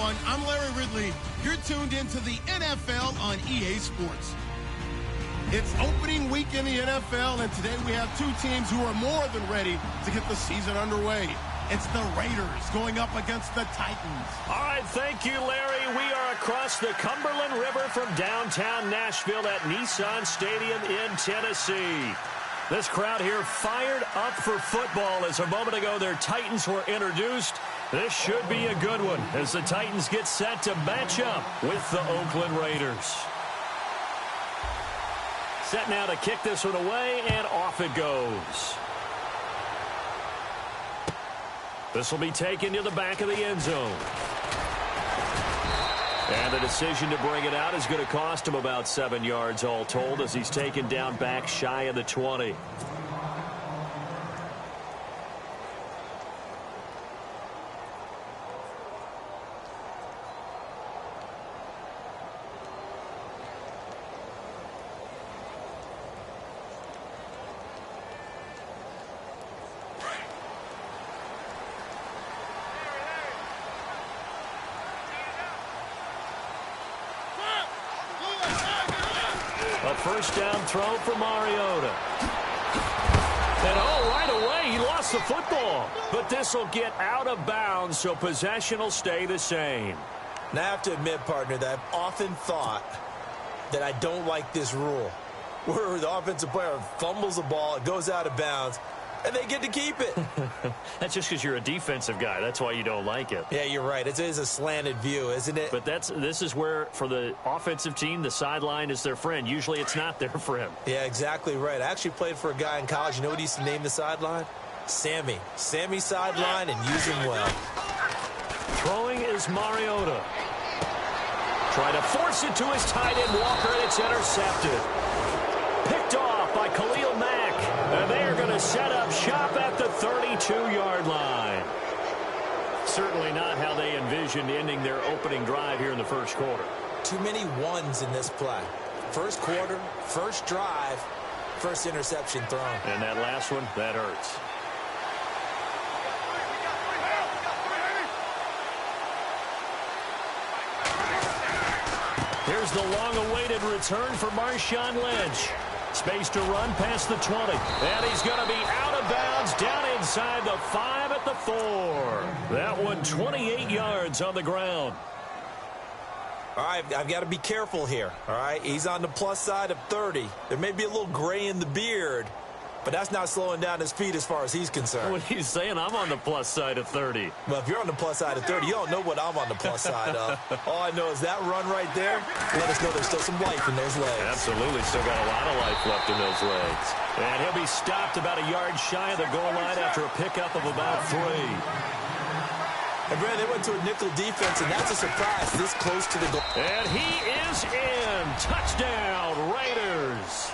everyone. I'm Larry Ridley. You're tuned into the NFL on EA Sports. It's opening week in the NFL, and today we have two teams who are more than ready to get the season underway. It's the Raiders going up against the Titans. All right, thank you, Larry. We are across the Cumberland River from downtown Nashville at Nissan Stadium in Tennessee. This crowd here fired up for football as a moment ago their Titans were introduced. This should be a good one as the Titans get set to match up with the Oakland Raiders. Set now to kick this one away, and off it goes. This will be taken to the back of the end zone. And the decision to bring it out is going to cost him about 7 yards all told as he's taken down back shy of the 20. A first down throw for Mariota. And right away, he lost the football. But this will get out of bounds, so possession will stay the same. Now, I have to admit, partner, that I've often thought that I don't like this rule, where the offensive player fumbles the ball, it goes out of bounds, and they get to keep it. That's just because you're a defensive guy. That's why you don't like it. Yeah, you're right. It is a slanted view, isn't it? But this is where, for the offensive team, the sideline is their friend. Usually it's not their friend. Yeah, exactly right. I actually played for a guy in college. You know what he used to name the sideline? Sammy. Sammy sideline, and use him well. Throwing is Mariota. Try to force it to his tight end, Walker, and it's intercepted. Picked off by Khalil Mack. And they are going to set up shop at the 32-yard line. Certainly not how they envisioned ending their opening drive here in the first quarter. Too many ones in this play. First quarter, first drive, first interception thrown. And that last one, that hurts. Here's the long-awaited return for Marshawn Lynch. Space to run past the 20. And he's going to be out of bounds down inside the 5 at the 4. That one 28 yards on the ground. All right, I've got to be careful here. All right, he's on the plus side of 30. There may be a little gray in the beard, but that's not slowing down his feet as far as he's concerned. What he's saying, I'm on the plus side of 30. Well, if you're on the plus side of 30, you don't know what I'm on the plus side of. All I know is that run right there, let us know there's still some life in those legs. Absolutely, still got a lot of life left in those legs. And he'll be stopped about a yard shy of the goal line after a pickup of about 3. And, Brad, they went to a nickel defense, and that's a surprise this close to the goal. And he is in. Touchdown, Raiders.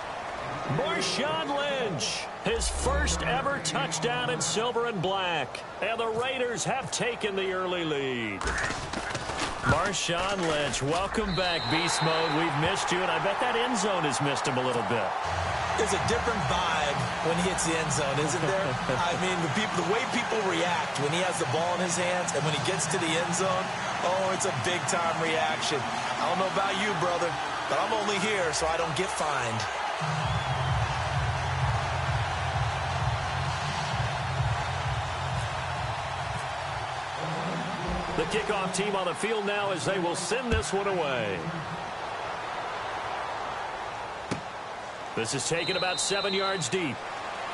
Marshawn Lynch, his first ever touchdown in silver and black. And the Raiders have taken the early lead. Marshawn Lynch, welcome back, Beast Mode. We've missed you, and I bet that end zone has missed him a little bit. There's a different vibe when he hits the end zone, isn't there? I mean, the way people react when he has the ball in his hands and when he gets to the end zone, oh, it's a big-time reaction. I don't know about you, brother, but I'm only here so I don't get fined. The kickoff team on the field now as they will send this one away. This is taken about 7 yards deep.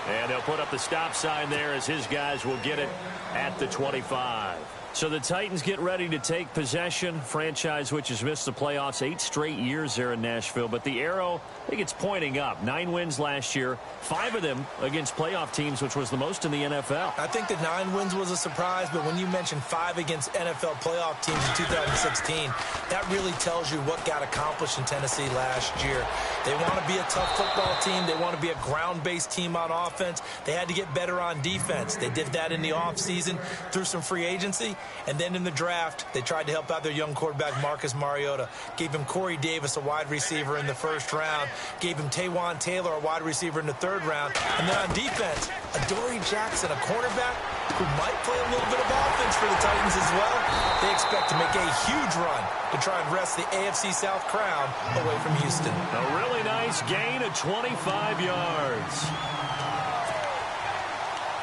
And they'll put up the stop sign there as his guys will get it at the 25. So the Titans get ready to take possession. Franchise which has missed the playoffs 8 straight years there in Nashville. But the arrow, I think it's pointing up. 9 wins last year. 5 of them against playoff teams, which was the most in the NFL. I think the 9 wins was a surprise, but when you mention 5 against NFL playoff teams in 2016, that really tells you what got accomplished in Tennessee last year. They want to be a tough football team. They want to be a ground-based team on offense. They had to get better on defense. They did that in the offseason through some free agency. And then in the draft, they tried to help out their young quarterback, Marcus Mariota. Gave him Corey Davis, a wide receiver, in the first round. Gave him Taywan Taylor, a wide receiver, in the third round. And then on defense, Adoree Jackson, a cornerback who might play a little bit of offense for the Titans as well. They expect to make a huge run to try and wrest the AFC South crown away from Houston. A really nice gain of 25 yards.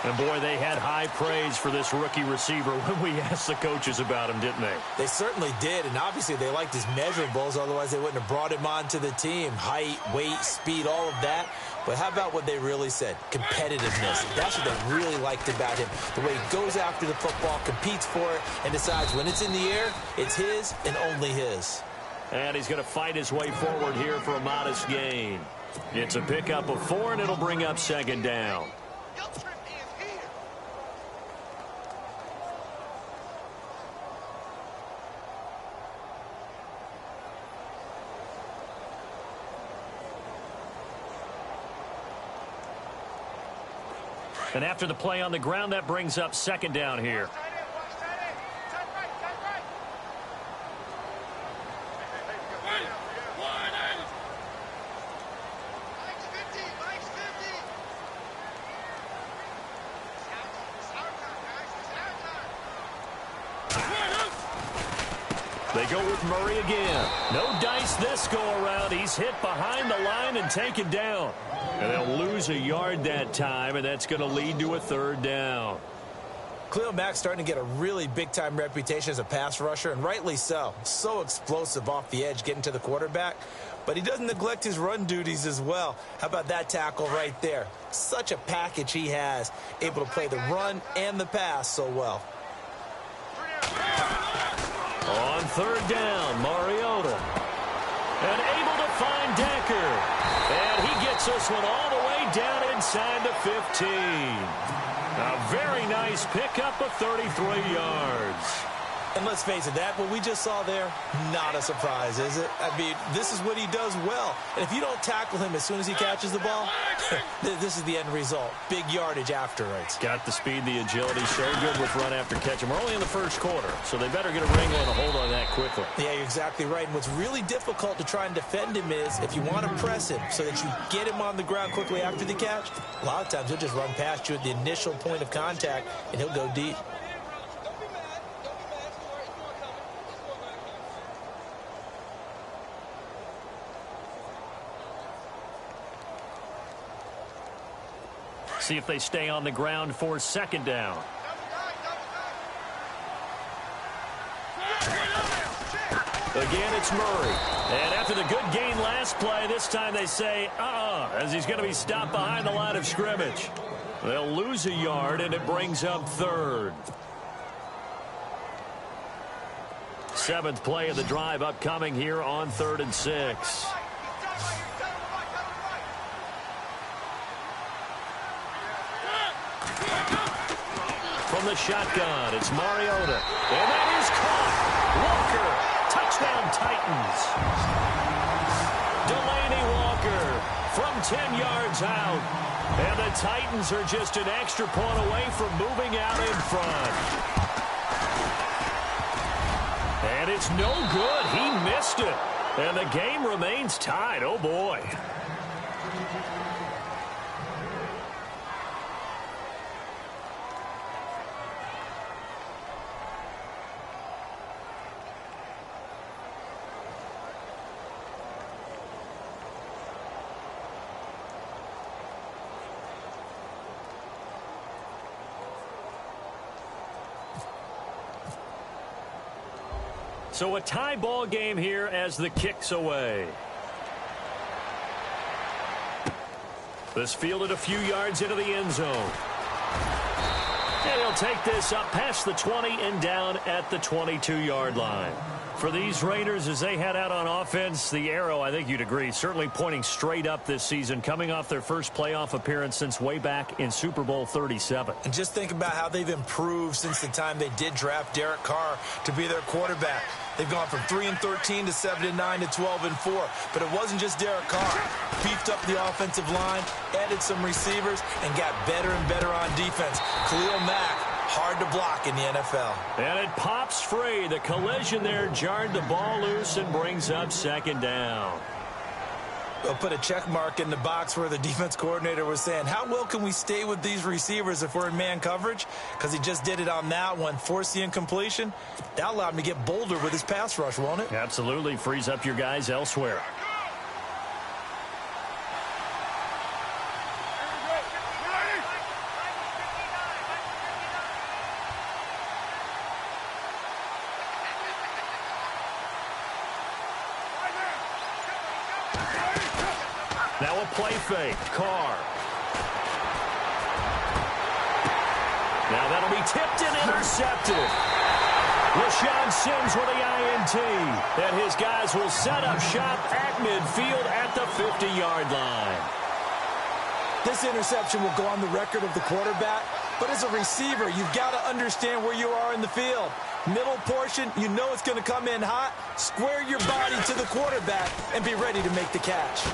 And, boy, they had high praise for this rookie receiver when we asked the coaches about him, didn't they? They certainly did, and obviously they liked his measurables, otherwise they wouldn't have brought him onto the team. Height, weight, speed, all of that. But how about what they really said? Competitiveness. That's what they really liked about him. The way he goes after the football, competes for it, and decides when it's in the air, it's his and only his. And he's going to fight his way forward here for a modest gain. It's a pickup of 4, and it'll bring up second down. And after the play on the ground, that brings up second down here. They go with Murray again. No dice this go-around. He's hit behind the line and taken down. And they'll lose a yard that time, and that's going to lead to a third down. Khalil Mack's starting to get a really big-time reputation as a pass rusher, and rightly so. So explosive off the edge getting to the quarterback. But he doesn't neglect his run duties as well. How about that tackle right there? Such a package he has, able to play the run and the pass so well. On third down, Mariota. And able to find Decker. And he gets this one all the way down inside the 15. A very nice pickup of 33 yards. And let's face it, that what we just saw there, not a surprise, is it? I mean, this is what he does well. And if you don't tackle him as soon as he catches the ball, this is the end result. Big yardage afterwards. Got the speed, the agility, so good with run after catch. And we're only in the first quarter, so they better get a wrangle and a hold on that quickly. Yeah, you're exactly right. And what's really difficult to try and defend him is if you want to press him so that you get him on the ground quickly after the catch, a lot of times he'll just run past you at the initial point of contact, and he'll go deep. See if they stay on the ground for second down. Again, it's Murray. And after the good gain last play, this time they say, as he's going to be stopped behind the line of scrimmage. They'll lose a yard, and it brings up third. 7th play of the drive upcoming here on 3rd and 6. From the shotgun, it's Mariota. And that is caught. Walker, touchdown Titans. Delaney Walker from 10 yards out. And the Titans are just an extra point away from moving out in front. And it's no good. He missed it. And the game remains tied. Oh, boy. So a tie ball game here as the kick's away. This fielded a few yards into the end zone. And he'll take this up past the 20 and down at the 22-yard line. For these Raiders, as they head out on offense, the arrow, I think you'd agree, certainly pointing straight up this season, coming off their first playoff appearance since way back in Super Bowl 37. And just think about how they've improved since the time they did draft Derek Carr to be their quarterback. They've gone from 3-13 to 7-9 to 12-4. But it wasn't just Derek Carr. Beefed up the offensive line, added some receivers, and got better and better on defense. Khalil Mack Hard to block in the NFL. And it pops free. The collision there jarred the ball loose and brings up second down. They'll put a check mark in the box where the defense coordinator was saying, how well can we stay with these receivers if we're in man coverage? Because he just did it on that one, forced the incompletion. That allowed him to get bolder with his pass rush, won't it? Absolutely. Frees up your guys elsewhere. Now a play fake. Carr. Now that'll be tipped and intercepted. Rashawn Sims with the INT. And his guys will set up shop at midfield at the 50-yard line. This interception will go on the record of the quarterback. But as a receiver, you've got to understand where you are in the field. Middle portion, you know it's going to come in hot. Square your body to the quarterback and be ready to make the catch.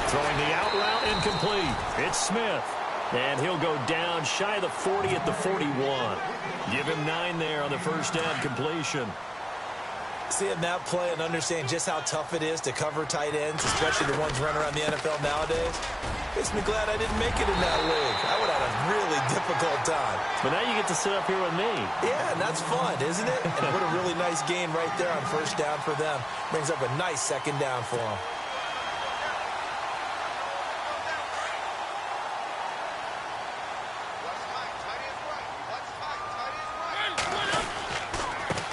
Throwing the out route incomplete. It's Smith. And he'll go down shy of the 40 at the 41. Give him 9 there on the first down completion. Seeing that play and understand just how tough it is to cover tight ends, especially the ones running around the NFL nowadays, makes me glad I didn't make it in that league. I would have had a really difficult time. But now you get to sit up here with me. Yeah, and that's fun, isn't it? And what a really nice gain right there on first down for them. Brings up a nice second down for them.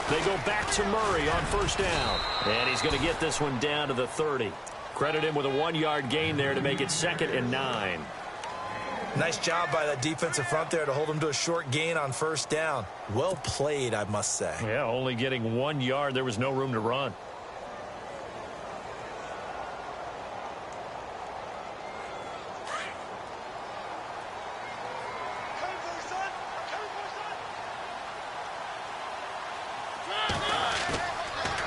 They go back to Murray on first down. And he's going to get this one down to the 30. Credit him with a 1-yard gain there to make it 2nd and 9. Nice job by that defensive front there to hold him to a short gain on first down. Well played, I must say. Yeah, only getting 1 yard. There was no room to run.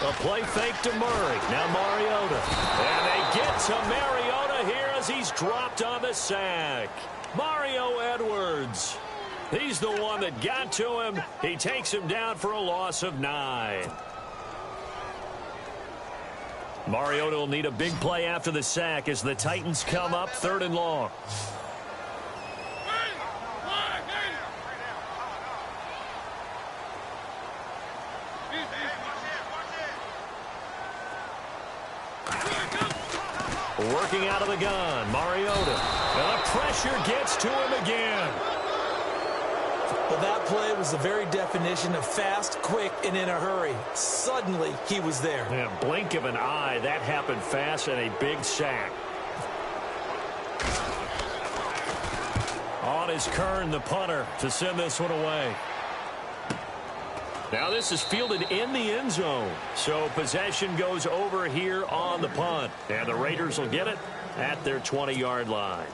A play fake to Murray. Now Mariota. And they get to Mariota here as he's dropped on the sack. Mario Edwards. He's the one that got to him. He takes him down for a loss of 9. Mariota will need a big play after the sack as the Titans come up 3rd and long. Working out of the gun, Mariota. And the pressure gets to him again. Well, that play was the very definition of fast, quick, and in a hurry. Suddenly, he was there. Yeah, blink of an eye. That happened fast and a big sack. On is Kern, the punter, to send this one away. Now this is fielded in the end zone. So possession goes over here on the punt. And the Raiders will get it at their 20-yard line.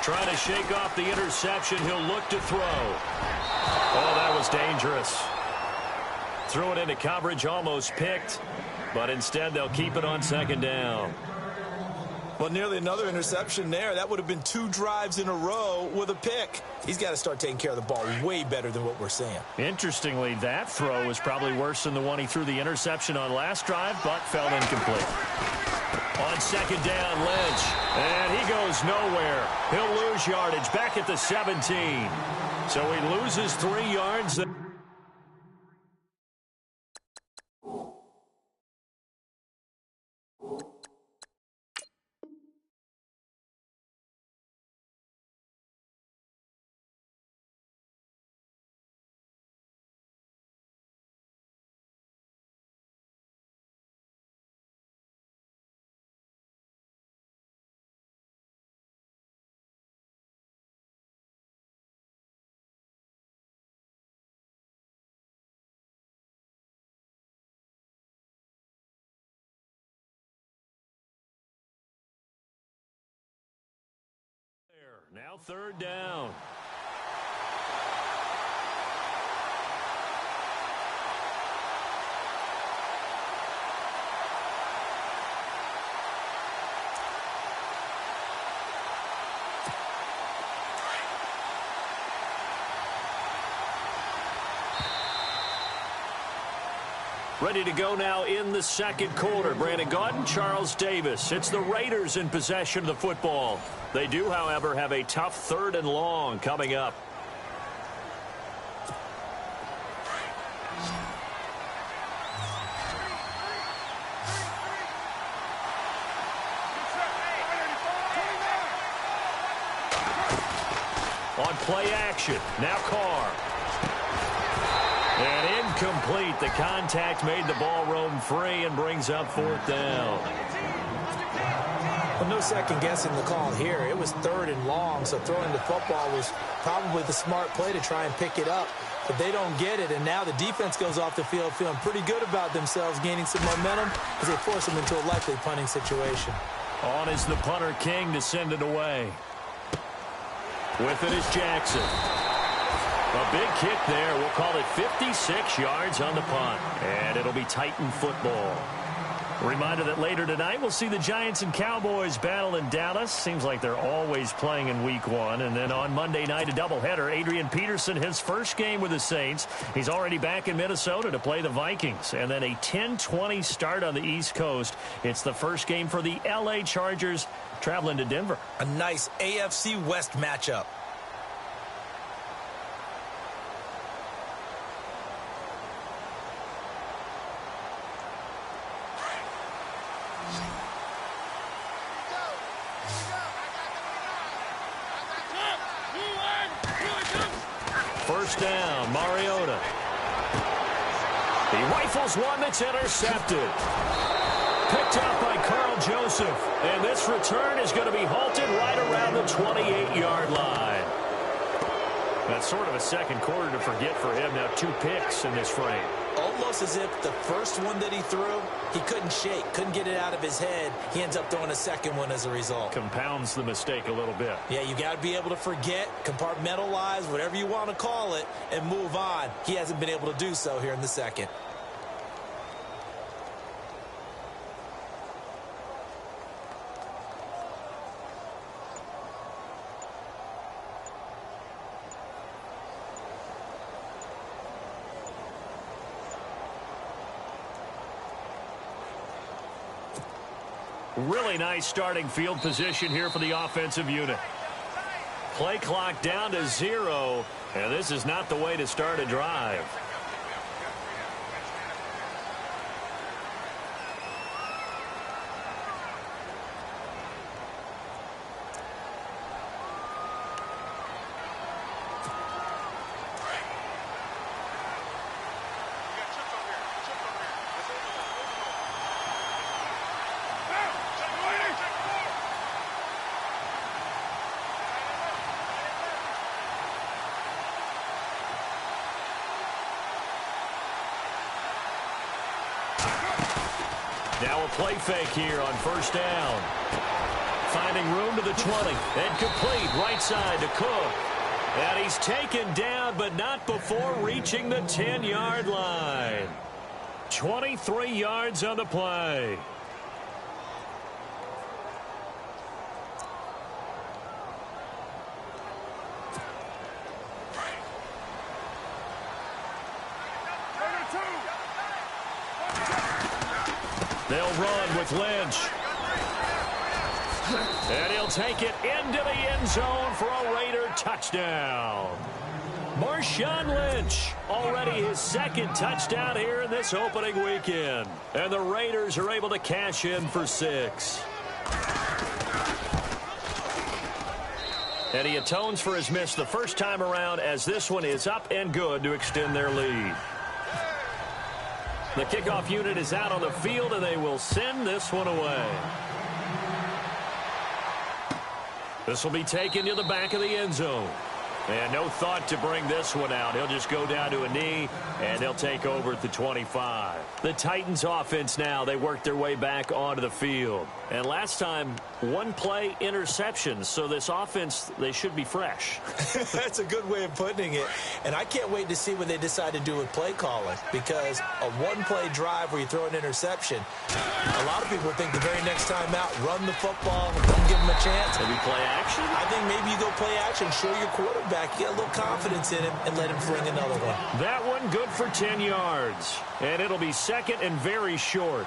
Trying to shake off the interception. He'll look to throw. Oh, that was dangerous. Threw it into coverage, almost picked, but instead they'll keep it on 2nd down. Well, nearly another interception there. That would have been 2 drives in a row with a pick. He's got to start taking care of the ball way better than what we're seeing. Interestingly, that throw was probably worse than the one he threw the interception on last drive, but fell incomplete. On 2nd down, Lynch, and he goes nowhere. He'll lose yardage back at the 17. So he loses 3 yards. Now 3rd down. Ready to go now in the second quarter. Brandon Gaudin, Charles Davis. It's the Raiders in possession of the football. They do, however, have a tough 3rd and long coming up. On play action, now Carr. And incomplete. The contact made the ball roam free and brings up 4th down. Well, no second guessing the call here. It was 3rd and long, so throwing the football was probably the smart play to try and pick it up. But they don't get it, and now the defense goes off the field feeling pretty good about themselves, gaining some momentum as they force them into a likely punting situation. On is the punter King to send it away. With it is Jackson. A big kick there. We'll call it 56 yards on the punt. And it'll be Titan football. Reminder that later tonight we'll see the Giants and Cowboys battle in Dallas. Seems like they're always playing in week 1. And then on Monday night, a doubleheader. Adrian Peterson, his first game with the Saints. He's already back in Minnesota to play the Vikings. And then a 10:20 start on the East Coast. It's the first game for the L.A. Chargers traveling to Denver. A nice AFC West matchup. First down, Mariota. He rifles one that's intercepted. Picked up by Carl Joseph. And this return is going to be halted right around the 28-yard line. That's sort of a second quarter to forget for him. Now 2 picks in this frame. Almost as if the first one that he threw, he couldn't shake, couldn't get it out of his head. He ends up throwing a second one as a result. Compounds the mistake a little bit. Yeah, you got to be able to forget, compartmentalize, whatever you want to call it, and move on. He hasn't been able to do so here in the second. Really nice starting field position here for the offensive unit. Play clock down to 0, and this is not the way to start a drive. Now a play fake here on first down. Finding room to the 20. And complete right side to Cook. And he's taken down, but not before reaching the 10-yard line. 23 yards on the play. They'll run with Lynch. And he'll take it into the end zone for a Raider touchdown. Marshawn Lynch, already his second touchdown here in this opening weekend. And the Raiders are able to cash in for 6. And he atones for his miss the first time around, as this one is up and good to extend their lead. The kickoff unit is out on the field, and they will send this one away. This will be taken to the back of the end zone. And no thought to bring this one out. He'll just go down to a knee, and they'll take over at the 25. The Titans offense now, they work their way back onto the field. And last time, 1 play interceptions. So this offense, they should be fresh. That's a good way of putting it. And I can't wait to see what they decide to do with play calling, because a 1-play drive where you throw an interception, a lot of people think the very next time out, run the football, don't give them a chance. Maybe play action? I think maybe you go play action, show your quarterback quarterback, get a little confidence in him and let him fling another one. That one good for 10 yards. And it'll be second and very short.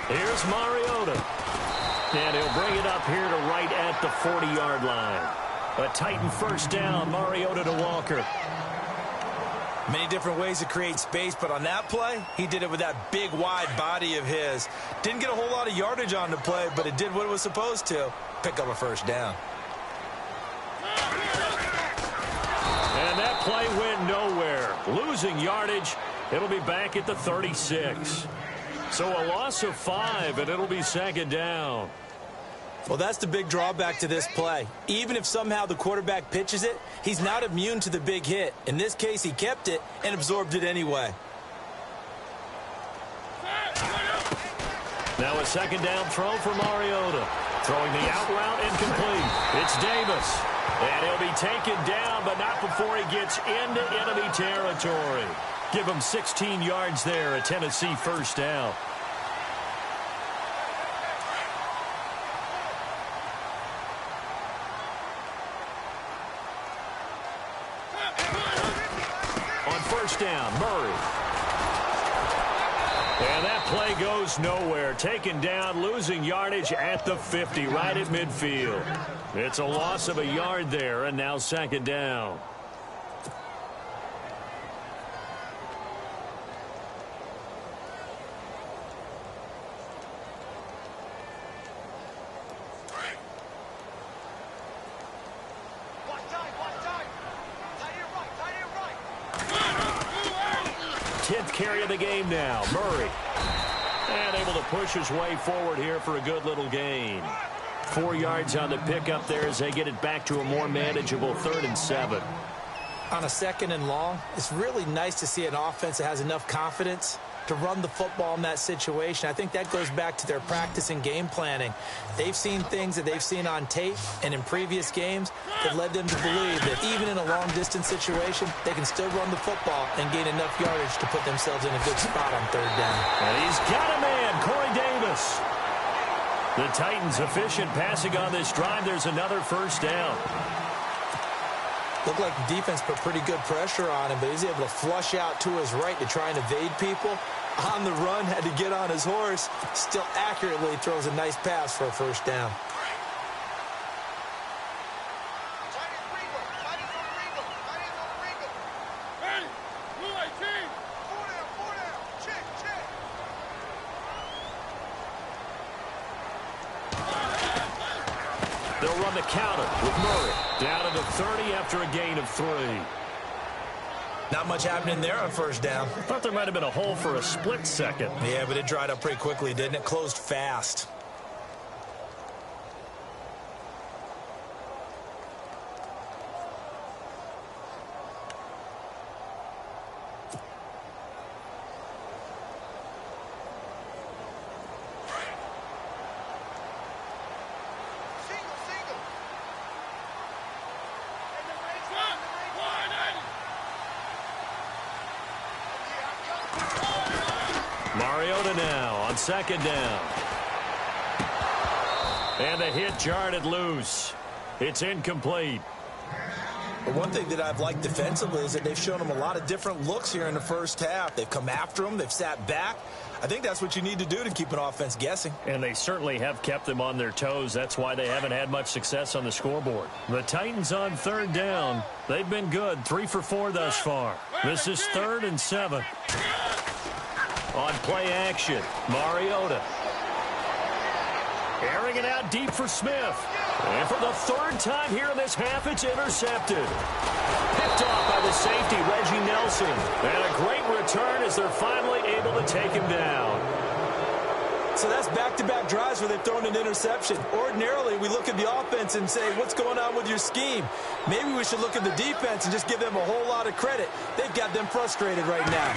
Here's Mariota. And he'll bring it up here to right at the 40-yard line. A Titan first down, Mariota to Walker. Many different ways to create space, but on that play, he did it with that big, wide body of his. Didn't get a whole lot of yardage on the play, but it did what it was supposed to. Pick up a first down. And that play went nowhere. Losing yardage. It'll be back at the 36. So a loss of 5, and it'll be second down. Well, that's the big drawback to this play. Even if somehow the quarterback pitches it, he's not immune to the big hit. In this case, he kept it and absorbed it anyway. Now a second down throw for Mariota. Throwing the out route incomplete. It's Davis. And he'll be taken down, but not before he gets into enemy territory. Give him 16 yards there, a Tennessee first down. On first down, Murray. And that play goes nowhere. Taken down, losing yardage at the 50, right at midfield. It's a loss of a yard there, and now second down. Carry of the game now, Murray. And able to push his way forward here for a good little gain. 4 yards on the pickup there as they get it back to a more manageable 3rd and 7. On a second and long, it's really nice to see an offense that has enough confidence to run the football in that situation. I think that goes back to their practice and game planning. They've seen things that they've seen on tape and in previous games that led them to believe that even in a long-distance situation, they can still run the football and gain enough yardage to put themselves in a good spot on 3rd down. And he's got a man, Corey Davis. The Titans efficient passing on this drive. There's another first down. Looked like the defense put pretty good pressure on him, but he's able to flush out to his right to try and evade people. On the run, had to get on his horse. Still accurately throws a nice pass for a first down. They'll run the counter with Murray. Down to the 30 after a gain of 3. Not much happening there on first down. Thought there might have been a hole for a split second. Yeah, but it dried up pretty quickly, didn't it? Closed fast. Mariota now on second down. And the hit jarred it loose. It's incomplete. But one thing that I've liked defensively is that they've shown them a lot of different looks here in the first half. They've come after them. They've sat back. I think that's what you need to do to keep an offense guessing. And they certainly have kept them on their toes. That's why they haven't had much success on the scoreboard. The Titans on 3rd down. They've been good. 3 for 4 thus far. This is 3rd and 7. On play action, Mariota. Airing it out deep for Smith. And for the 3rd time here in this half, it's intercepted. Picked off by the safety, Reggie Nelson. And a great return as they're finally able to take him down. So that's back-to-back drives where they've thrown an interception. Ordinarily, we look at the offense and say, what's going on with your scheme? Maybe we should look at the defense and just give them a whole lot of credit. They've got them frustrated right now.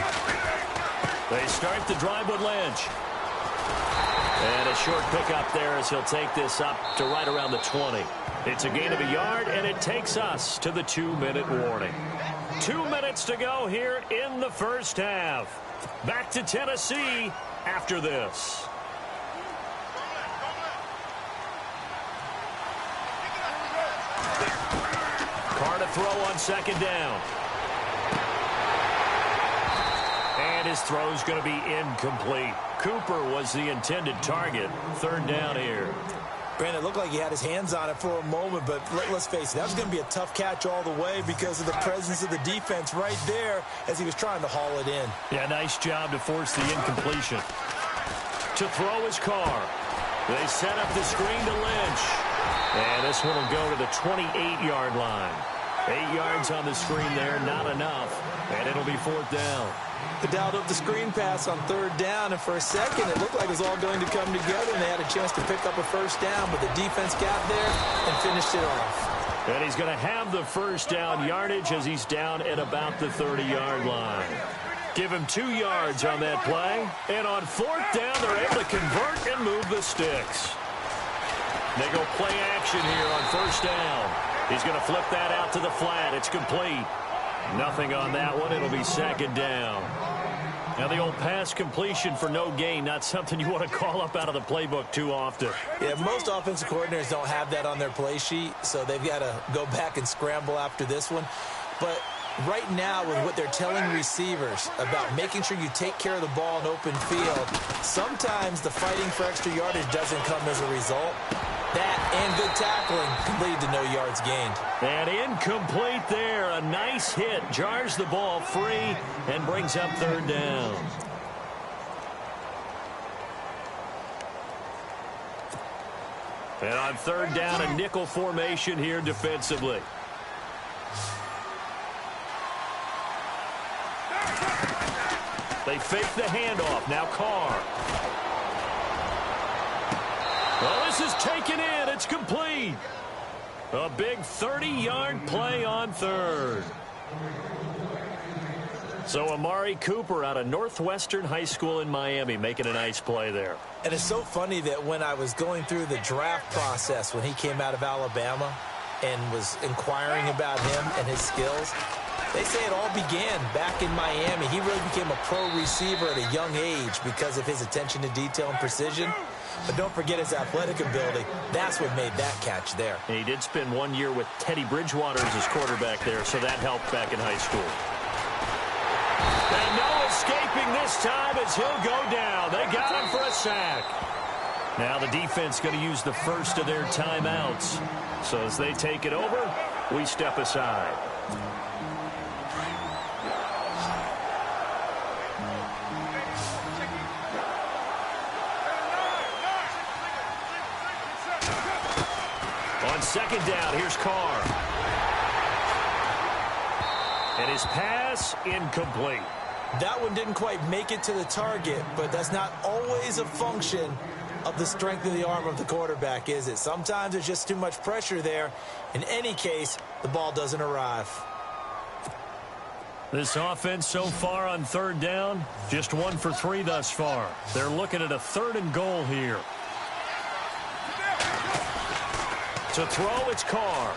They start the drive with Lynch. And a short pickup there as he'll take this up to right around the 20. It's a gain of a yard, and it takes us to the 2-minute warning. 2 minutes to go here in the first half. Back to Tennessee after this. Carr to throw on second down. And his throw's going to be incomplete. Cooper was the intended target. Third down here. Brandon, it looked like he had his hands on it for a moment, but let's face it, that was going to be a tough catch all the way because of the presence of the defense right there as he was trying to haul it in. Yeah, nice job to force the incompletion. To throw his Carr. They set up the screen to Lynch. And this one will go to the 28-yard line. 8 yards on the screen there, not enough. And it'll be fourth down. They dialed up the screen pass on third down, and for a second it looked like it was all going to come together, and they had a chance to pick up a first down, but the defense got there and finished it off. And he's going to have the first down yardage as he's down at about the 30-yard line. Give him 2 yards on that play, and on fourth down they're able to convert and move the sticks. They go play action here on first down. He's going to flip that out to the flat. It's complete. Nothing on that one. It'll be second down. Now, the old pass completion for no gain, not something you want to call up out of the playbook too often. Yeah, most offensive coordinators don't have that on their play sheet, so they've got to go back and scramble after this one. But right now, with what they're telling receivers about making sure you take care of the ball in open field, sometimes the fighting for extra yardage doesn't come as a result. That and good tackling can lead to no yards gained. And incomplete there. A nice hit. Jars the ball free and brings up third down. And on third down, a nickel formation here defensively. They fake the handoff. Now Carr. Well, this is taken in. It's complete. A big 30-yard play on third. So Amari Cooper out of Northwestern High School in Miami making a nice play there. And it's so funny that when I was going through the draft process when he came out of Alabama and was inquiring about him and his skills, they say it all began back in Miami. He really became a pro receiver at a young age because of his attention to detail and precision. But don't forget his athletic ability. That's what made that catch there. And he did spend 1 year with Teddy Bridgewater as his quarterback there, so that helped back in high school. And no escaping this time as he'll go down. They got him for a sack. Now the defense going to use the first of their timeouts. So as they take it over, we step aside. On second down, here's Carr. And his pass incomplete. That one didn't quite make it to the target, but that's not always a function of the strength of the arm of the quarterback, is it? Sometimes there's just too much pressure there. In any case, the ball doesn't arrive. This offense so far on third down, just 1 for 3 thus far. They're looking at a 3rd and goal here. To throw, it's Carr.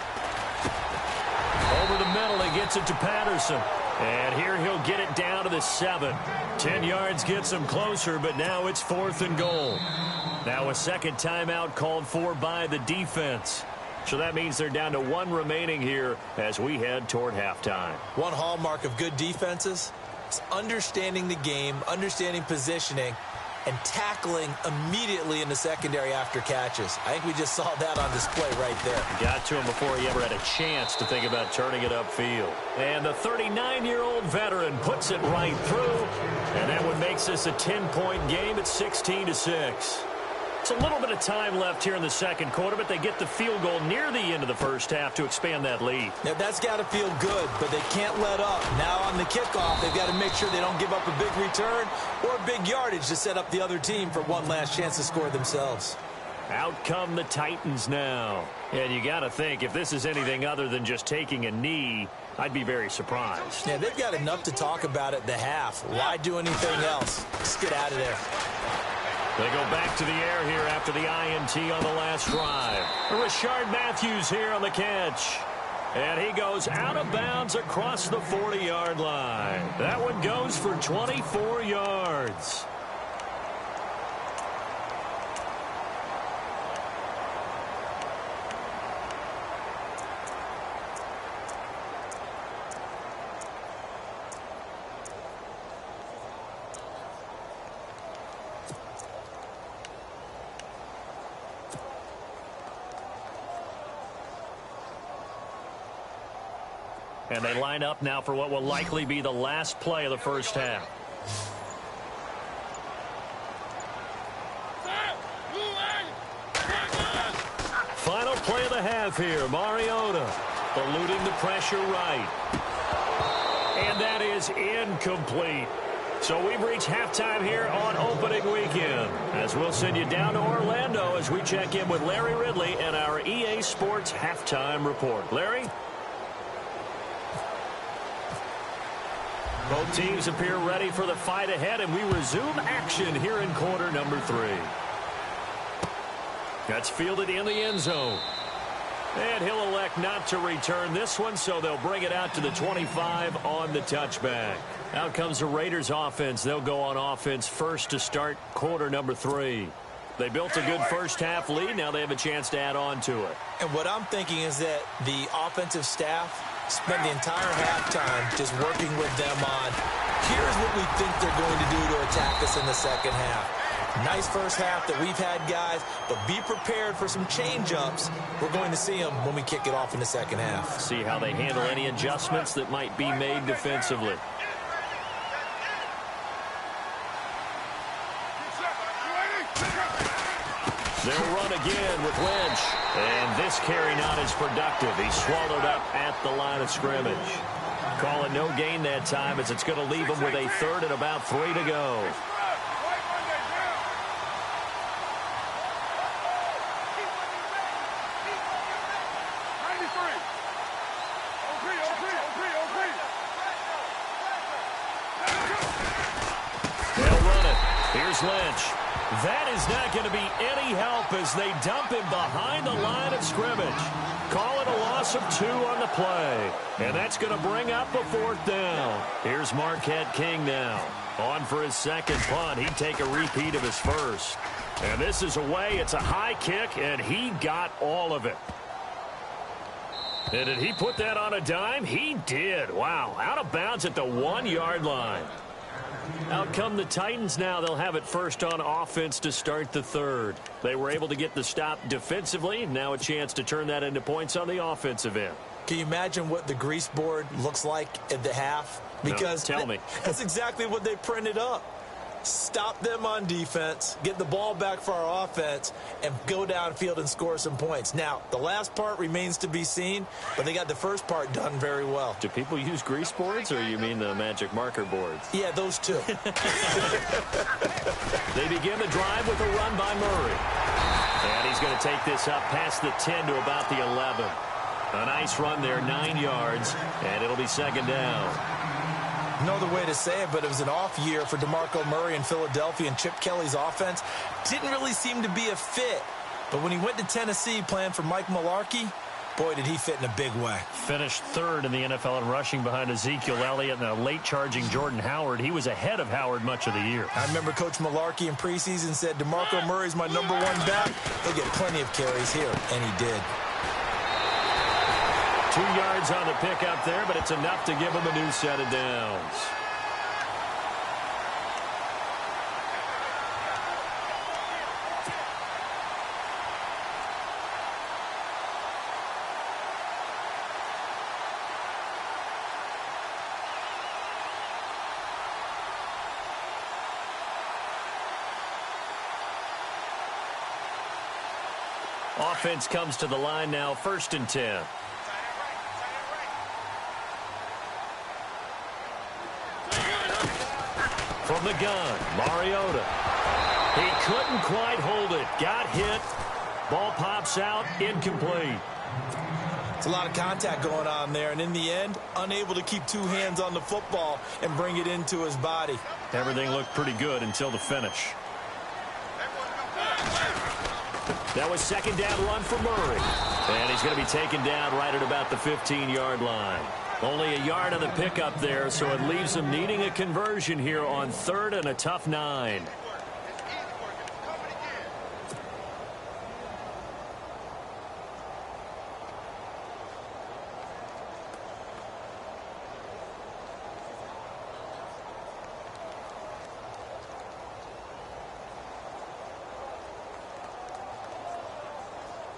Over the middle, he gets it to Patterson. And here he'll get it down to the 7. 10 yards gets him closer, but now it's 4th and goal. Now a second timeout called for by the defense. So that means they're down to 1 remaining here as we head toward halftime. One hallmark of good defenses is understanding the game, understanding positioning, and tackling immediately in the secondary after catches. I think we just saw that on display right there. Got to him before he ever had a chance to think about turning it upfield. And the 39-year-old veteran puts it right through. And that one makes this a 10-point game at 16-6. It's a little bit of time left here in the second quarter, but they get the field goal near the end of the first half to expand that lead. Now, that's got to feel good, but they can't let up. Now on the kickoff, they've got to make sure they don't give up a big return or big yardage to set up the other team for one last chance to score themselves. Out come the Titans now. And you got to think, if this is anything other than just taking a knee, I'd be very surprised. Yeah, they've got enough to talk about at the half. Why do anything else? Just get out of there. They go back to the air here after the INT on the last drive. Rashard Matthews here on the catch. And he goes out of bounds across the 40-yard line. That one goes for 24 yards. And they line up now for what will likely be the last play of the first half. Final play of the half here. Mariota eluding the pressure right. And that is incomplete. So we've reached halftime here on opening weekend, as we'll send you down to Orlando as we check in with Larry Ridley and our EA Sports halftime report. Larry? Both teams appear ready for the fight ahead, and we resume action here in quarter number 3. That's fielded in the end zone. And he'll elect not to return this one, so they'll bring it out to the 25 on the touchback. Out comes the Raiders offense. They'll go on offense first to start quarter number 3. They built a good first half lead. Now they have a chance to add on to it. And what I'm thinking is that the offensive staff spent the entire halftime just working with them on, here's what we think they're going to do to attack us in the second half. Nice first half that we've had, guys, but be prepared for some change-ups. We're going to see them when we kick it off in the second half. See how they handle any adjustments that might be made defensively. They'll run again with Lynch. And this carry not as productive. He's swallowed up at the line of scrimmage. Call it no gain that time, as it's going to leave him with a third and about 3 to go. They'll run it. Here's Lynch. That is not going to be any help as they dump him behind the line of scrimmage. Call it a loss of 2 on the play. And that's going to bring up a 4th down. Here's Marquette King now. On for his second punt. He'd take a repeat of his first. And this is away. It's a high kick, and he got all of it. And did he put that on a dime? He did. Wow. Out of bounds at the 1-yard line. Out come the Titans now. They'll have it first on offense to start the third. They were able to get the stop defensively. Now a chance to turn that into points on the offensive end. Can you imagine what the grease board looks like at the half? Because no, tell me. That's exactly what they printed up. Stop them on defense, get the ball back for our offense, and go downfield and score some points. Now, the last part remains to be seen, but they got the first part done very well. Do people use grease boards, or you mean the magic marker boards? Yeah, those two. They begin the drive with a run by Murray. And he's going to take this up past the 10 to about the 11. A nice run there, 9 yards, and it'll be second down. No other way to say it, but it was an off year for DeMarco Murray in Philadelphia, and Chip Kelly's offense didn't really seem to be a fit. But when he went to Tennessee playing for Mike Mularkey, boy, did he fit in a big way. Finished third in the NFL in rushing behind Ezekiel Elliott and a late-charging Jordan Howard. He was ahead of Howard much of the year. I remember Coach Mularkey in preseason said, DeMarco Murray's my #1 back. He'll get plenty of carries here, and he did. 2 yards on the pickup there, but it's enough to give him a new set of downs. Offense comes to the line now, 1st and 10. From the gun, Mariota. He couldn't quite hold it. Got hit. Ball pops out, incomplete. It's a lot of contact going on there, and in the end, unable to keep 2 hands on the football and bring it into his body. Everything looked pretty good until the finish. That was second down run for Murray. And he's going to be taken down right at about the 15-yard line. Only a yard on the pickup there, so it leaves them needing a conversion here on 3rd and a tough 9.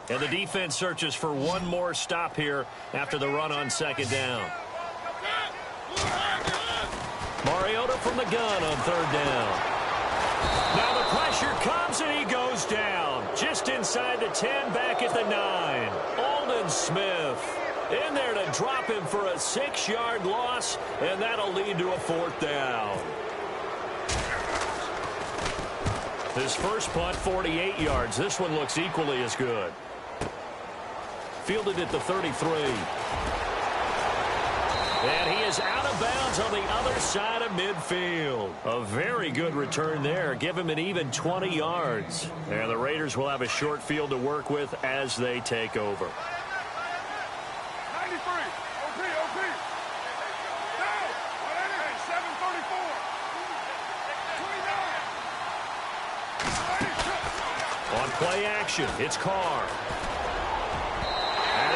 And the defense searches for one more stop here after the run on second down. Mariota from the gun on 3rd down. Now the pressure comes and he goes down. Just inside the 10, back at the 9. Aldon Smith in there to drop him for a 6-yard loss, and that'll lead to a 4th down. His first punt, 48 yards. This one looks equally as good. Fielded at the 33. And he is out of bounds on the other side of midfield. A very good return there. Give him an even 20 yards. And the Raiders will have a short field to work with as they take over. 93. OP. Down. 734. 29. On play action, it's Carr.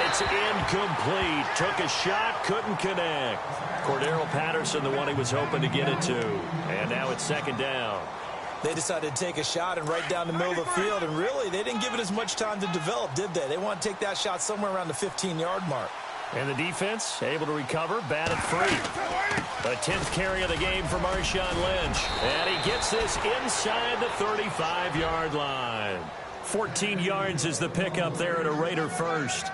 It's incomplete. Took a shot, couldn't connect. Cordero Patterson, the one he was hoping to get it to. And now it's second down. They decided to take a shot and right down the middle of the field, and really, they didn't give it as much time to develop, did they? They want to take that shot somewhere around the 15-yard mark. And the defense able to recover, batted free. The 10th carry of the game for Marshawn Lynch. And he gets this inside the 35-yard line. 14 yards is the pickup there at a Raider first.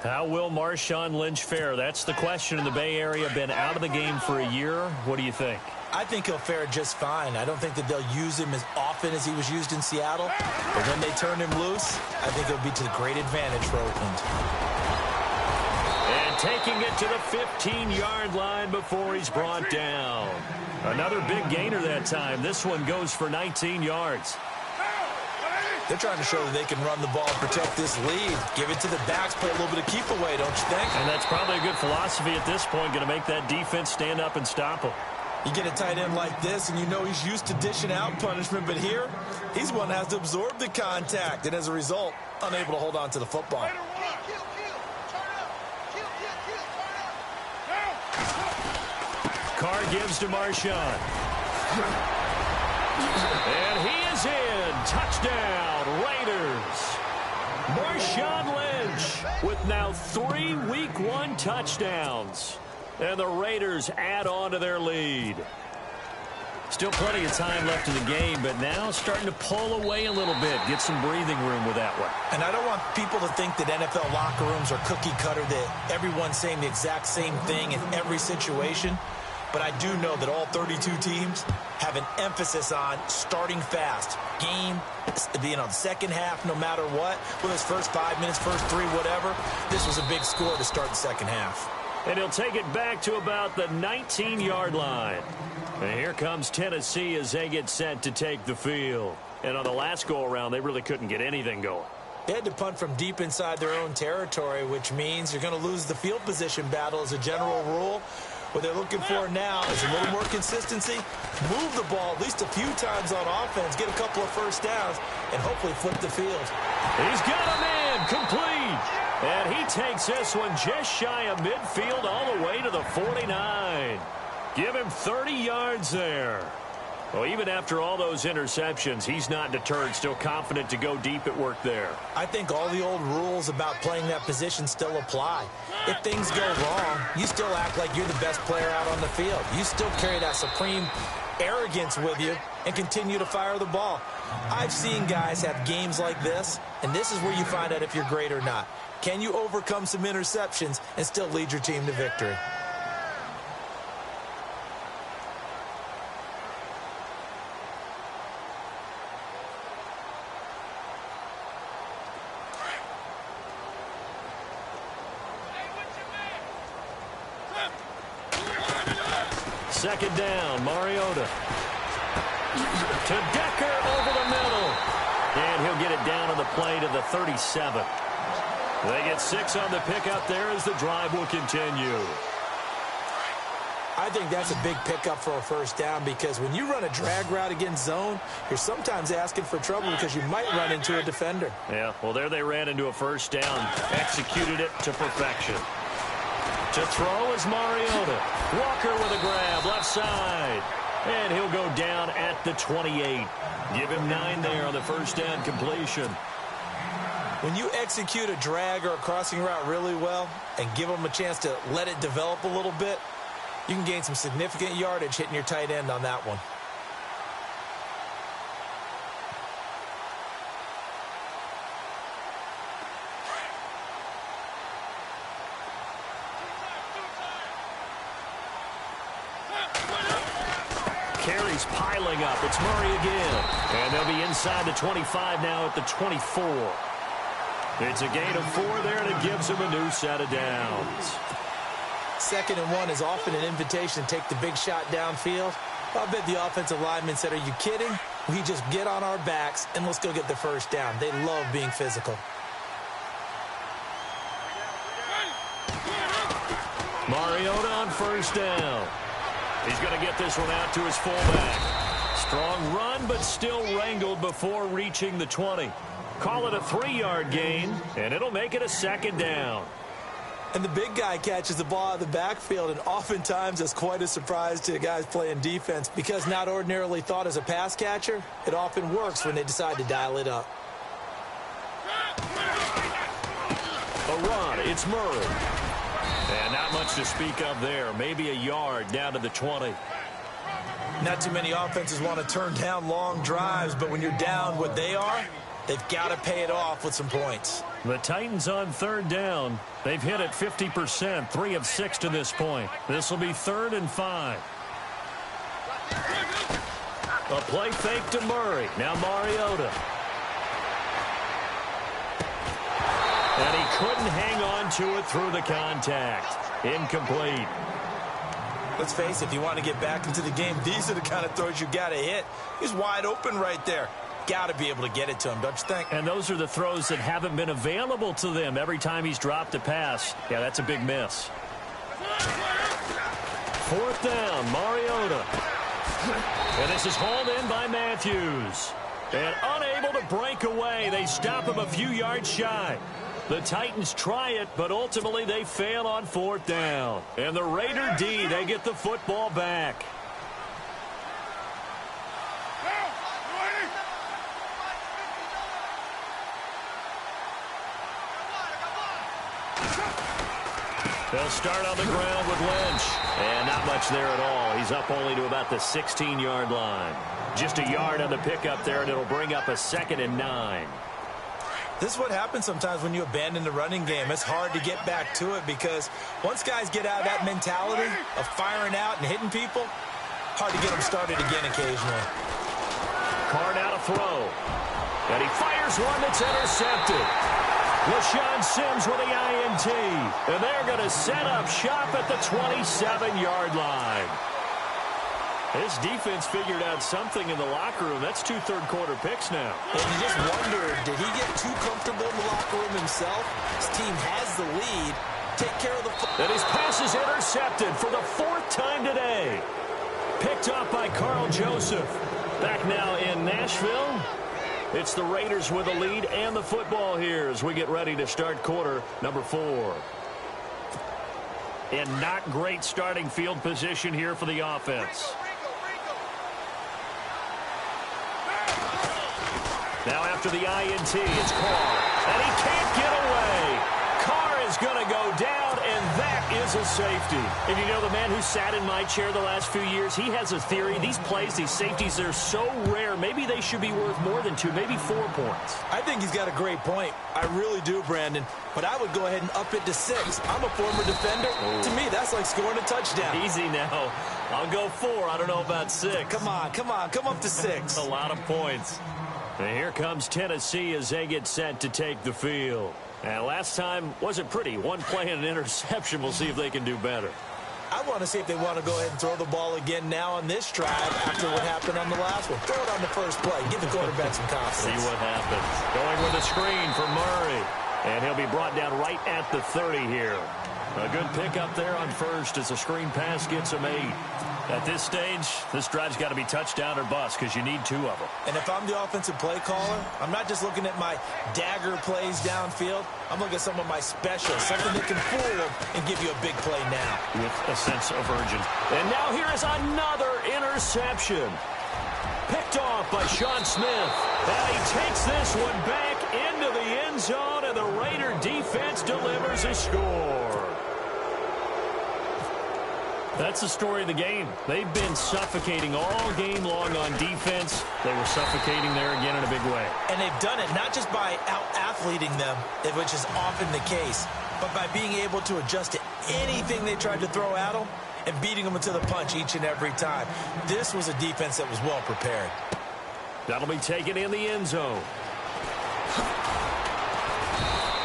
How will Marshawn Lynch fare? That's the question in the Bay Area. Been out of the game for a year. What do you think? I think he'll fare just fine. I don't think that they'll use him as often as he was used in Seattle. But when they turn him loose, I think it'll be to the great advantage for Oakland. And taking it to the 15-yard line before he's brought down. Another big gainer that time. This one goes for 19 yards. They're trying to show that they can run the ball and protect this lead. Give it to the backs, play a little bit of keep away, don't you think? And that's probably a good philosophy at this point, going to make that defense stand up and stop them. You get a tight end like this, and you know he's used to dishing out punishment, but here, he's one that has to absorb the contact, and as a result, unable to hold on to the football. Carr gives to Marshawn. And he is in. Touchdown, Raiders. Marshawn Lynch with now 3 Week 1 touchdowns. And the Raiders add on to their lead. Still plenty of time left in the game, but now starting to pull away a little bit. Get some breathing room with that one. And I don't want people to think that NFL locker rooms are cookie cutter, that everyone's saying the exact same thing in every situation. But I do know that all 32 teams have an emphasis on starting fast. Game, being on the second half, no matter what. Whether it's first 5 minutes, first 3, whatever. This was a big score to start the second half. And he'll take it back to about the 19-yard line. And here comes Tennessee as they get set to take the field. And on the last go-around, they really couldn't get anything going. They had to punt from deep inside their own territory, which means you're going to lose the field position battle as a general rule. What they're looking for now is a little more consistency, move the ball at least a few times on offense, get a couple of first downs, and hopefully flip the field. He's got a man complete. And he takes this one just shy of midfield all the way to the 49. Give him 30 yards there. Well, even after all those interceptions, he's not deterred, still confident to go deep at work there. I think all the old rules about playing that position still apply. If things go wrong, you still act like you're the best player out on the field. You still carry that supreme arrogance with you and continue to fire the ball. I've seen guys have games like this, and this is where you find out if you're great or not. Can you overcome some interceptions and still lead your team to victory? Second down, Mariota. To Decker over the middle. And he'll get it down on the play to the 37. They get 6 on the pickup there as the drive will continue. I think that's a big pickup for a first down because when you run a drag route against zone, you're sometimes asking for trouble because you might run into a defender. Yeah, well, there they ran into a first down, executed it to perfection. To throw is Mariota. Walker with a grab, left side. And he'll go down at the 28. Give him 9 there on the first down completion. When you execute a drag or a crossing route really well and give them a chance to let it develop a little bit, you can gain some significant yardage hitting your tight end on that one. Carries piling up. It's Murray again. And they'll be inside the 25 now at the 24. It's a gain of 4 there, and it gives him a new set of downs. 2nd and 1 is often an invitation to take the big shot downfield. I bet the offensive lineman said, "Are you kidding? We just get on our backs and let's go get the first down." They love being physical. Mariota on first down. He's going to get this one out to his fullback. Strong run, but still wrangled before reaching the 20. Call it a 3-yard gain, and it'll make it a 2nd down. And the big guy catches the ball out of the backfield, and oftentimes it's quite a surprise to the guys playing defense because not ordinarily thought as a pass catcher, it often works when they decide to dial it up. A run, it's Murray. And not much to speak of there. Maybe a yard down to the 20. Not too many offenses want to turn down long drives, but when you're down what they are, they've got to pay it off with some points. The Titans on 3rd down. They've hit it 50%, 3 of 6 to this point. This will be 3rd and 5. A play fake to Murray. Now Mariota. And he couldn't hang on to it through the contact. Incomplete. Let's face it, if you want to get back into the game, these are the kind of throws you got to hit. He's wide open right there. Got to be able to get it to him, don't you think? And those are the throws that haven't been available to them every time he's dropped a pass. Yeah, that's a big miss. 4th down, Mariota. And this is hauled in by Matthews. And unable to break away, they stop him a few yards shy. The Titans try it, but ultimately they fail on 4th down. And the Raider D, they get the football back. They'll start on the ground with Lynch. And not much there at all. He's up only to about the 16-yard line. Just a yard on the pickup there, and it'll bring up a 2nd and 9. This is what happens sometimes when you abandon the running game. It's hard to get back to it because once guys get out of that mentality of firing out and hitting people, hard to get them started again occasionally. Card out a throw. And he fires one that's intercepted. LaShawn Sims with the INT. And they're going to set up shop at the 27-yard line. This defense figured out something in the locker room. That's 2 third-quarter picks now. And you just wonder, did he get too comfortable in the locker room himself? His team has the lead. Take care of the football. And his pass is intercepted for the 4th time today. Picked up by Carl Joseph. Back now in Nashville. It's the Raiders with the lead and the football here as we get ready to start quarter number 4. And not great starting field position here for the offense. Now after the INT, it's Carr. And he can't get away. Carr is going to go down, and that is a safety. And you know, the man who sat in my chair the last few years, he has a theory. These plays, these safeties, they're so rare. Maybe they should be worth more than 2, maybe 4 points. I think he's got a great point. I really do, Brandon. But I would go ahead and up it to 6. I'm a former defender. Oh. To me, that's like scoring a touchdown. Easy now. I'll go 4. I don't know about 6. Come on. Come up to 6. A lot of points. And here comes Tennessee as they get set to take the field. And last time wasn't pretty. 1 play and an interception. We'll see if they can do better. I want to see if they want to go ahead and throw the ball again now on this drive after what happened on the last one. Throw it on the first play. Give the quarterback some confidence. See what happens. Going with a screen for Murray. And he'll be brought down right at the 30 here. A good pickup there on first as the screen pass gets him 8. At this stage, this drive's got to be touchdown or bust because you need 2 of them. And if I'm the offensive play caller, I'm not just looking at my dagger plays downfield. I'm looking at some of my specials, something that can fool them and give you a big play now. With a sense of urgency. And now here is another interception. Picked off by Sean Smith. And he takes this one back into the end zone, and the Raider defense delivers a score. That's the story of the game. They've been suffocating all game long on defense. They were suffocating there again in a big way. And they've done it not just by out-athleting them, which is often the case, but by being able to adjust to anything they tried to throw at them and beating them to the punch each and every time. This was a defense that was well prepared. That'll be taken in the end zone.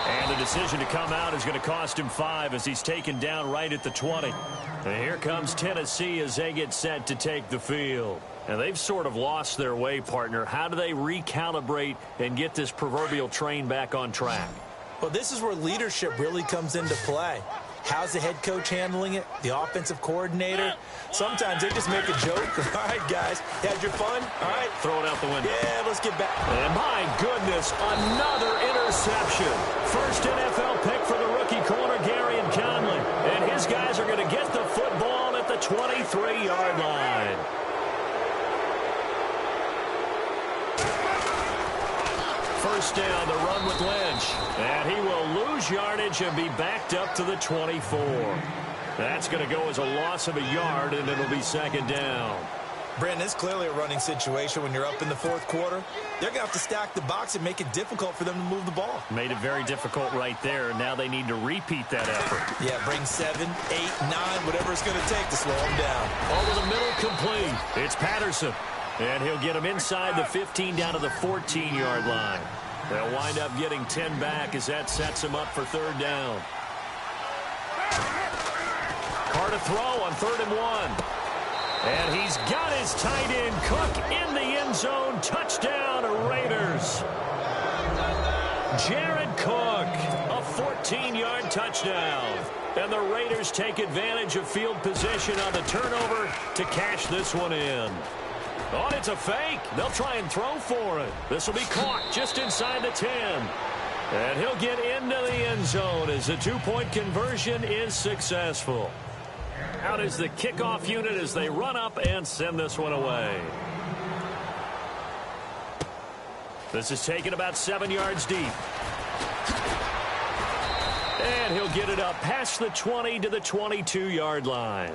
And the decision to come out is going to cost him 5 as he's taken down right at the 20. And here comes Tennessee as they get set to take the field. And they've sort of lost their way, partner. How do they recalibrate and get this proverbial train back on track? Well, this is where leadership really comes into play. How's the head coach handling it? The offensive coordinator? Sometimes they just make a joke. All right, guys, had your fun? All right. Throw it out the window. Yeah, let's get back. And my goodness, another interception. First NFL pick for the rookie corner, Garyon Conley. And his guys are going to get the football at the 23-yard line. First down, the run with Lynch. And he will lose yardage and be backed up to the 24. That's going to go as a loss of a yard, and it'll be second down. Brandon, it's clearly a running situation when you're up in the fourth quarter. They're going to have to stack the box and make it difficult for them to move the ball. Made it very difficult right there. Now they need to repeat that effort. Yeah, bring 7, 8, 9, whatever it's going to take to slow them down. Over the middle, complete. It's Patterson. And he'll get him inside the 15 down to the 14-yard line. They'll wind up getting 10 back as that sets him up for third down. Carr to throw on 3rd and 1. And he's got his tight end, Cook, in the end zone. Touchdown, Raiders. Jared Cook, a 14-yard touchdown. And the Raiders take advantage of field position on the turnover to cash this one in. Oh, it's a fake. They'll try and throw for it. This will be caught just inside the 10. And he'll get into the end zone as the 2-point conversion is successful. Out is the kickoff unit as they run up and send this one away. This is taken about 7 yards deep. And he'll get it up past the 20 to the 22-yard line.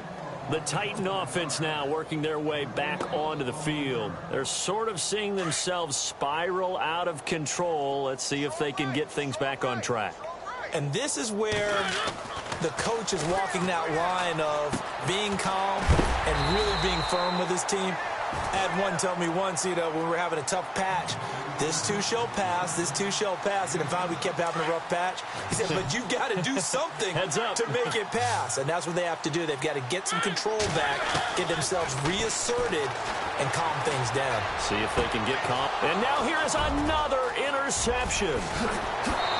The Titan offense now working their way back onto the field. They're sort of seeing themselves spiral out of control. Let's see if they can get things back on track. And this is where the coach is walking that line of being calm and really being firm with his team. I had one tell me once, when we were having a tough patch, this too shall pass, this too shall pass. And in fact, we kept having a rough patch. He said, but you've got to do something to make it pass. And that's what they have to do. They've got to get some control back, get themselves reasserted, and calm things down. See if they can get calm. And now here is another interception.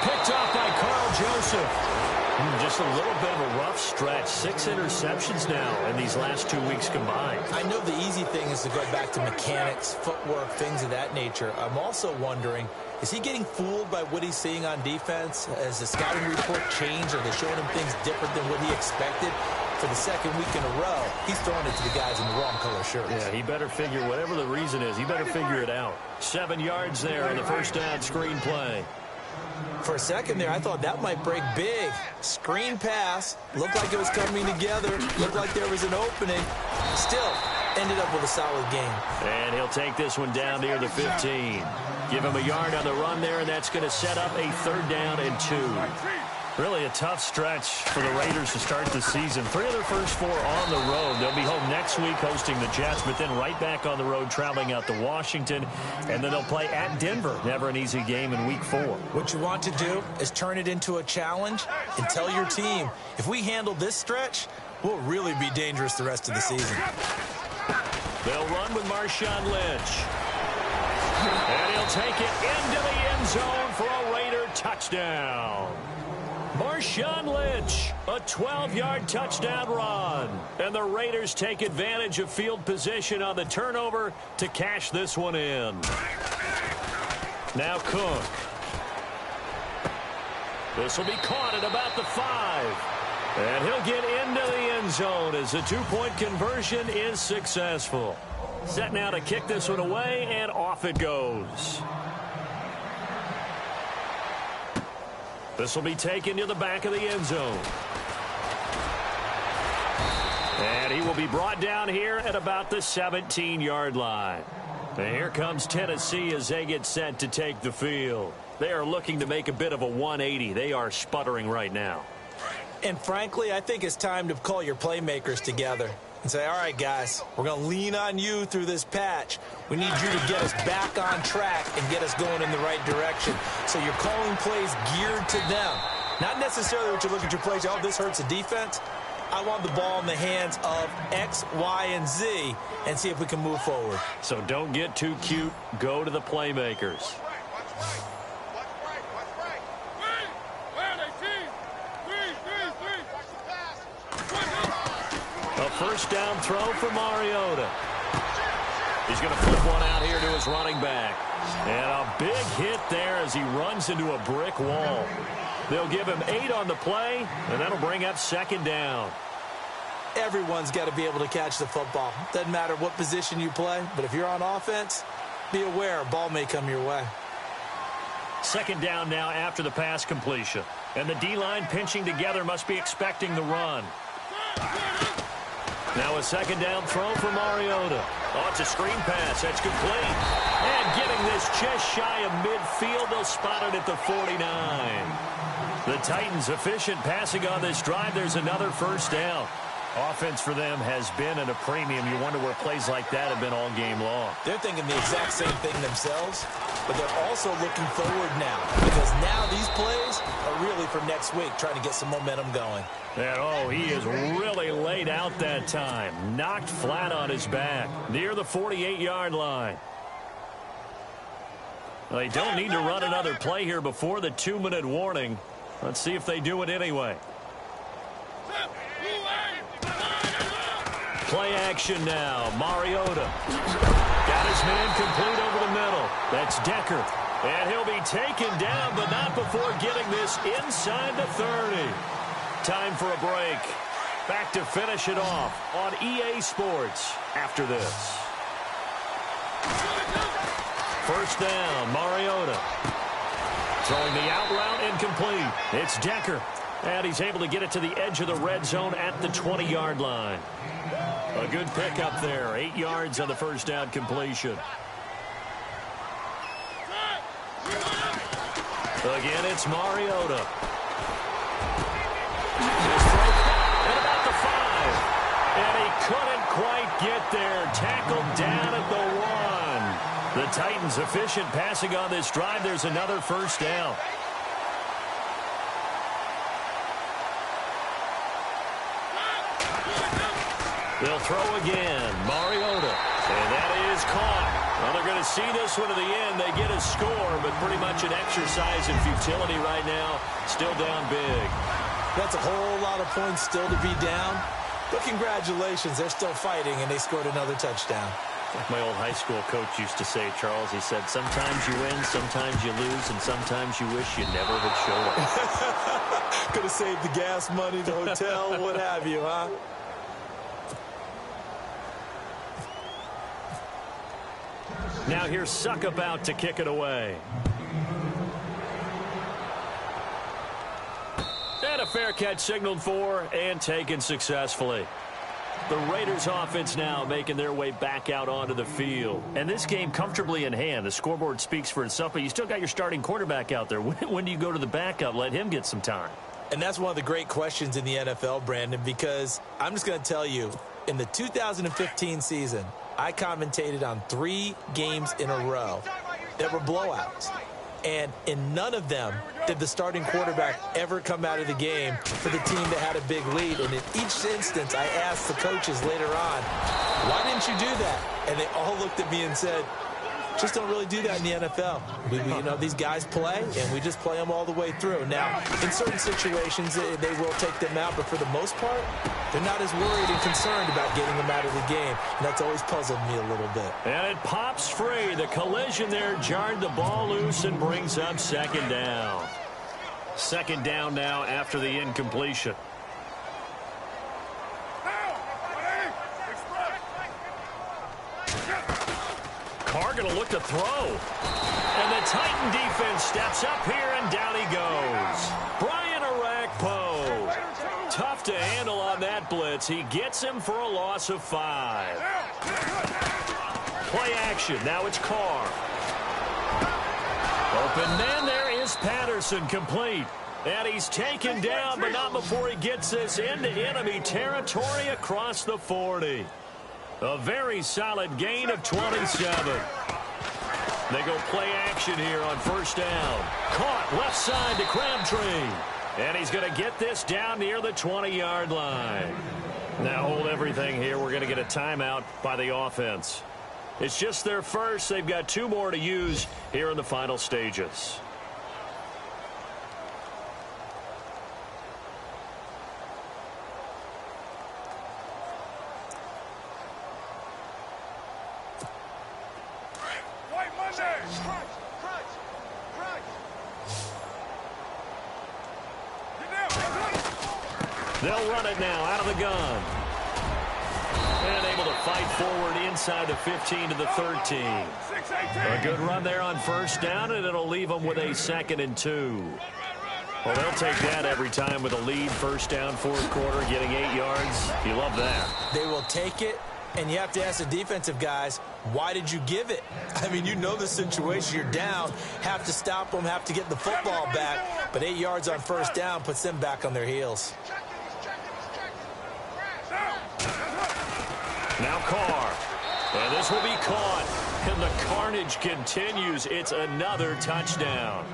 Picked off by Carl Joseph. Just a little bit of a rough stretch. 6 interceptions now in these last 2 weeks combined. I know the easy thing is to go back to mechanics, footwork, things of that nature. I'm also wondering, is he getting fooled by what he's seeing on defense? Has the scouting report changed? Are they showing him things different than what he expected? For the second week in a row, he's throwing it to the guys in the wrong color shirts. Yeah, he better figure, whatever the reason is, he better figure it out. 7 yards there on the first down screen play. For a second there, I thought that might break big. Screen pass. Looked like it was coming together. Looked like there was an opening. Still, ended up with a solid game. And he'll take this one down near the 15. Give him a yard on the run there, and that's going to set up a 3rd down and 2. Really a tough stretch for the Raiders to start the season. 3 of their first 4 on the road. They'll be home next week hosting the Jets, but then right back on the road traveling out to Washington. And then they'll play at Denver. Never an easy game in week 4. What you want to do is turn it into a challenge and tell your team, if we handle this stretch, will really be dangerous the rest of the season. They'll run with Marshawn Lynch. And he'll take it into the end zone for a Raider touchdown. Marshawn Lynch, a 12-yard touchdown run. And the Raiders take advantage of field position on the turnover to cash this one in. Now Cook. This will be caught at about the 5. And he'll get into the end zone as the two-point conversion is successful. Set now to kick this one away, and off it goes. This will be taken to the back of the end zone. And he will be brought down here at about the 17-yard line. And here comes Tennessee as they get set to take the field. They are looking to make a bit of a 180. They are sputtering right now. And frankly, I think it's time to call your playmakers together and say, all right, guys, we're going to lean on you through this patch. We need you to get us back on track and get us going in the right direction. So you're calling plays geared to them. Not necessarily what you look at your plays, oh, this hurts the defense. I want the ball in the hands of X, Y, and Z and see if we can move forward. So don't get too cute. Go to the playmakers. A first down throw for Mariota. He's going to flip one out here to his running back. And a big hit there as he runs into a brick wall. They'll give him 8 on the play, and that'll bring up second down. Everyone's got to be able to catch the football. Doesn't matter what position you play, but if you're on offense, be aware a ball may come your way. Second down now after the pass completion. And the D-line pinching together must be expecting the run. Now a second down throw for Mariota. Oh, it's a screen pass. That's complete. And getting this just shy of midfield, they'll spot it at the 49. The Titans efficient passing on this drive. There's another first down. Offense for them has been at a premium. You wonder where plays like that have been all game long. They're thinking the exact same thing themselves, but they're also looking forward now because now these plays are really for next week, trying to get some momentum going. And, oh, he is really laid out that time. Knocked flat on his back near the 48-yard line. Well, they don't need to run another play here before the 2-minute warning. Let's see if they do it anyway. Play action now. Mariota. Got his man complete over the middle. That's Decker. And he'll be taken down, but not before getting this inside the 30. Time for a break. Back to finish it off on EA Sports after this. First down, Mariota. Throwing the out route incomplete. It's Decker. And he's able to get it to the edge of the red zone at the 20-yard line. A good pickup there. 8 yards on the first down completion. Again, it's Mariota. His throw at about the 5. And he couldn't quite get there. Tackled down at the 1. The Titans efficient passing on this drive. There's another first down. They'll throw again. Mariota. And that is caught. Well, they're going to see this one to the end. They get a score, but pretty much an exercise in futility right now. Still down big. That's a whole lot of points still to be down. But congratulations, they're still fighting, and they scored another touchdown. Like my old high school coach used to say, Charles, he said, sometimes you win, sometimes you lose, and sometimes you wish you never had showed up. Could have saved the gas money, the hotel, what have you, huh? Now here's Suckup out to kick it away. And a fair catch signaled for and taken successfully. The Raiders offense now making their way back out onto the field. And this game comfortably in hand. The scoreboard speaks for itself, but you still got your starting quarterback out there. When do you go to the backup? Let him get some time. And that's one of the great questions in the NFL, Brandon, because I'm just going to tell you, in the 2015 season, I commentated on 3 games in a row that were blowouts. And in none of them did the starting quarterback ever come out of the game for the team that had a big lead. And in each instance, I asked the coaches later on, why didn't you do that? And they all looked at me and said, just don't really do that in the NFL. You know, these guys play, and we just play them all the way through. Now, in certain situations, they will take them out, but for the most part, they're not as worried and concerned about getting them out of the game, and that's always puzzled me a little bit. And it pops free. The collision there jarred the ball loose and brings up second down. Second down now after the incompletion. Carr going to look to throw. And the Titan defense steps up here, and down he goes. Brian Arakpo. Tough to handle on that blitz. He gets him for a loss of 5. Play action. Now it's Carr. Open man there is Patterson, complete. And he's taken down, but not before he gets this into enemy territory across the 40. A very solid gain of 27. They go play action here on first down. Caught left side to Crabtree. And he's going to get this down near the 20-yard line. Now hold everything here. We're going to get a timeout by the offense. It's just their first. They've got 2 more to use here in the final stages. They'll run it now out of the gun. And able to fight forward inside the 15 to the 13. A good run there on first down, and it'll leave them with a 2nd and 2. Well, they'll take that every time with a lead. First down, fourth quarter, getting 8 yards. You love that. They will take it. And you have to ask the defensive guys, why did you give it? I mean, you know the situation. You're down, have to stop them, have to get the football back. But 8 yards on first down puts them back on their heels. Now Carr. And this will be caught. And the carnage continues. It's another touchdown.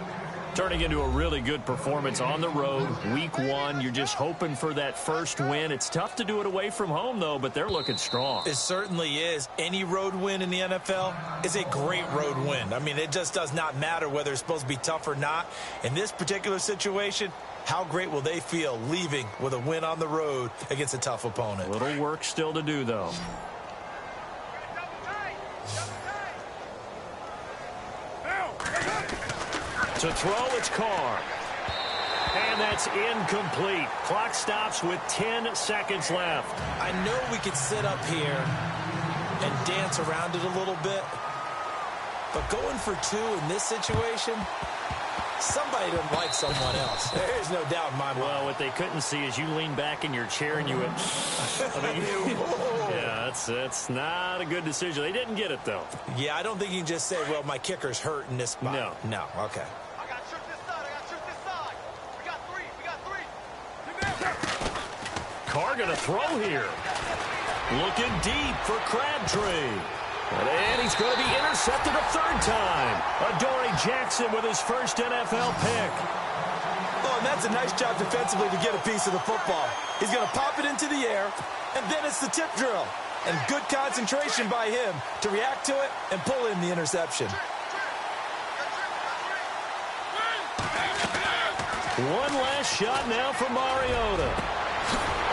Turning into a really good performance on the road. Week 1, you're just hoping for that first win. It's tough to do it away from home, though, but they're looking strong. It certainly is. Any road win in the NFL is a great road win. I mean, it just does not matter whether it's supposed to be tough or not. In this particular situation, how great will they feel leaving with a win on the road against a tough opponent? A little work still to do, though. To throw, it's Carr. And that's incomplete. Clock stops with 10 seconds left. I know we could sit up here and dance around it a little bit, but going for 2 in this situation, somebody doesn't like someone else. There's no doubt in my mind. Well, what they couldn't see is you lean back in your chair and you went, I mean, yeah, that's not a good decision. They didn't get it, though. Yeah, I don't think you can just say, well, my kicker's hurt in this spot. No, okay. Carr going to throw here. Looking deep for Crabtree. And he's going to be intercepted a 3rd time. Adoree Jackson with his first NFL pick. Oh, and that's a nice job defensively to get a piece of the football. He's going to pop it into the air, and then it's the tip drill. And good concentration by him to react to it and pull in the interception. One last shot now for Mariota.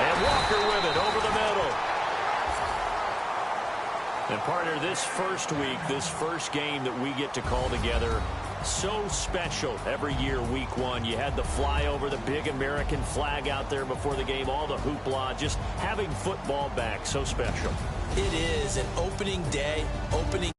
And Walker with it over the middle. And partner, this first week, this first game that we get to call together, so special every year, week 1. You had the flyover, the big American flag out there before the game, all the hoopla, just having football back, so special. It is an opening day, opening